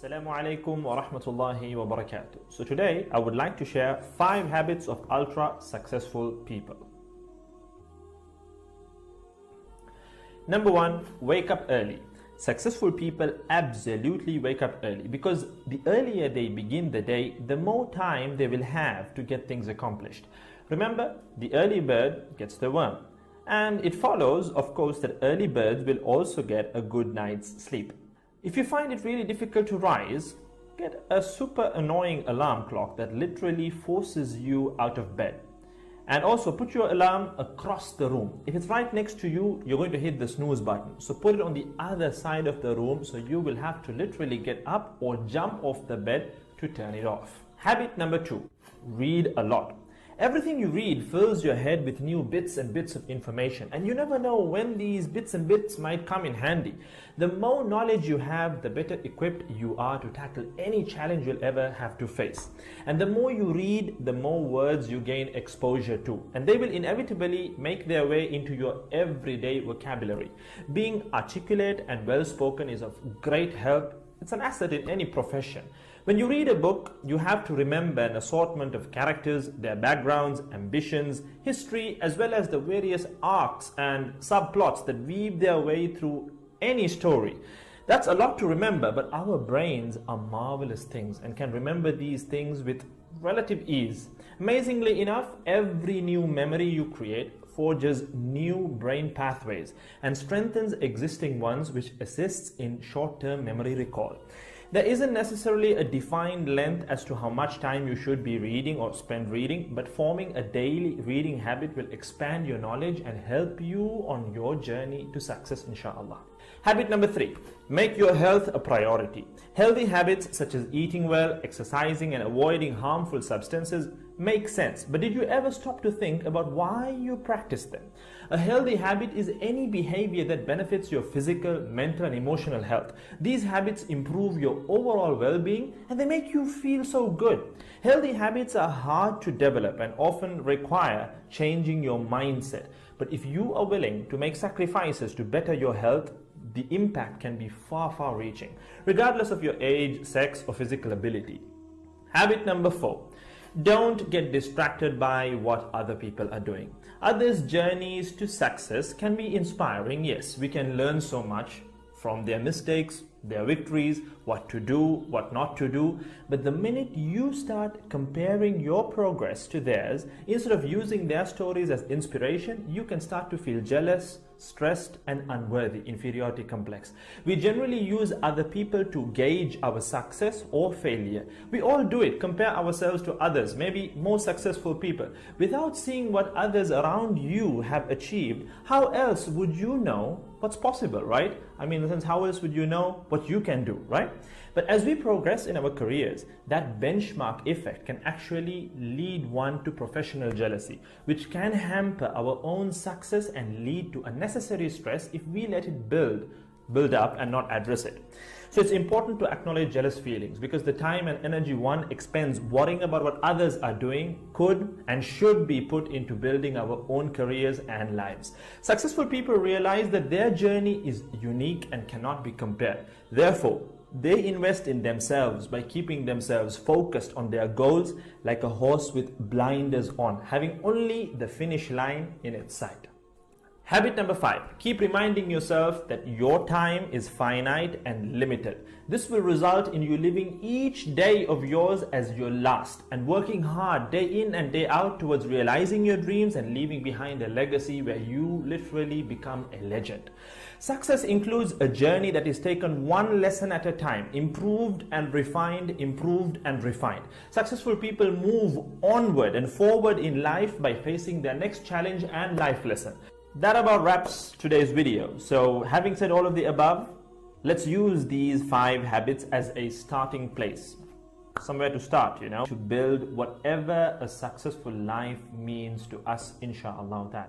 Assalamu-Allaiykum wa rahmatullahi wa barakatuh. So today I would like to share 5 habits of ultra successful people. Number 1, wake up early. Successful people absolutely wake up early because the earlier they begin the day, the more time they will have to get things accomplished. Remember, the early bird gets the worm. And it follows, of course, that early birds will also get a good night's sleep. If you find it really difficult to rise, get a super annoying alarm clock that literally forces you out of bed. And also put your alarm across the room. If it's right next to you, you're going to hit the snooze button. So put it on the other side of the room so you will have to literally get up or jump off the bed to turn it off. Habit number 2, read a lot. Everything you read fills your head with new bits and bits of information, and you never know when these bits and bits might come in handy. The more knowledge you have, the better equipped you are to tackle any challenge you'll ever have to face. And the more you read, the more words you gain exposure to, and they will inevitably make their way into your everyday vocabulary. Being articulate and well-spoken is of great help. It's an asset in any profession. When you read a book, you have to remember an assortment of characters, their backgrounds, ambitions, history, as well as the various arcs and subplots that weave their way through any story. That's a lot to remember, but our brains are marvelous things and can remember these things with relative ease. Amazingly enough, every new memory you create forges new brain pathways and strengthens existing ones, which assists in short-term memory recall. There isn't necessarily a defined length as to how much time you should be reading or spend reading, but forming a daily reading habit will expand your knowledge and help you on your journey to success, inshallah. Habit number 3, make your health a priority. Healthy habits such as eating well, exercising, and avoiding harmful substances make sense, but did you ever stop to think about why you practice them? A healthy habit is any behavior that benefits your physical, mental, and emotional health. These habits improve your overall well-being and they make you feel so good. Healthy habits are hard to develop and often require changing your mindset. But if you are willing to make sacrifices to better your health, the impact can be far reaching, regardless of your age, sex, or physical ability. Habit number 4. Don't get distracted by what other people are doing. Others' journeys to success can be inspiring. Yes, we can learn so much from their mistakes, their victories, what to do, what not to do. But the minute you start comparing your progress to theirs, instead of using their stories as inspiration, you can start to feel jealous, stressed, and unworthy, inferiority complex. We generally use other people to gauge our success or failure. We all do it, compare ourselves to others, maybe more successful people. Without seeing what others around you have achieved, how else would you know what's possible, right? I mean, in the sense, how else would you know what you can do, right? But as we progress in our careers, that benchmark effect can actually lead one to professional jealousy, which can hamper our own success and lead to unnecessary stress if we let it build up and not address it. So it's important to acknowledge jealous feelings because the time and energy one expends worrying about what others are doing could and should be put into building our own careers and lives. Successful people realize that their journey is unique and cannot be compared. Therefore, they invest in themselves by keeping themselves focused on their goals like a horse with blinders on, having only the finish line in its sight. Habit number 5, keep reminding yourself that your time is finite and limited. This will result in you living each day of yours as your last and working hard day in and day out towards realizing your dreams and leaving behind a legacy where you literally become a legend. Success includes a journey that is taken one lesson at a time, improved and refined, improved and refined. Successful people move onward and forward in life by facing their next challenge and life lesson. That about wraps today's video. So having said all of the above, let's use these 5 habits as a starting place. Somewhere to start, to build whatever a successful life means to us, inshallah.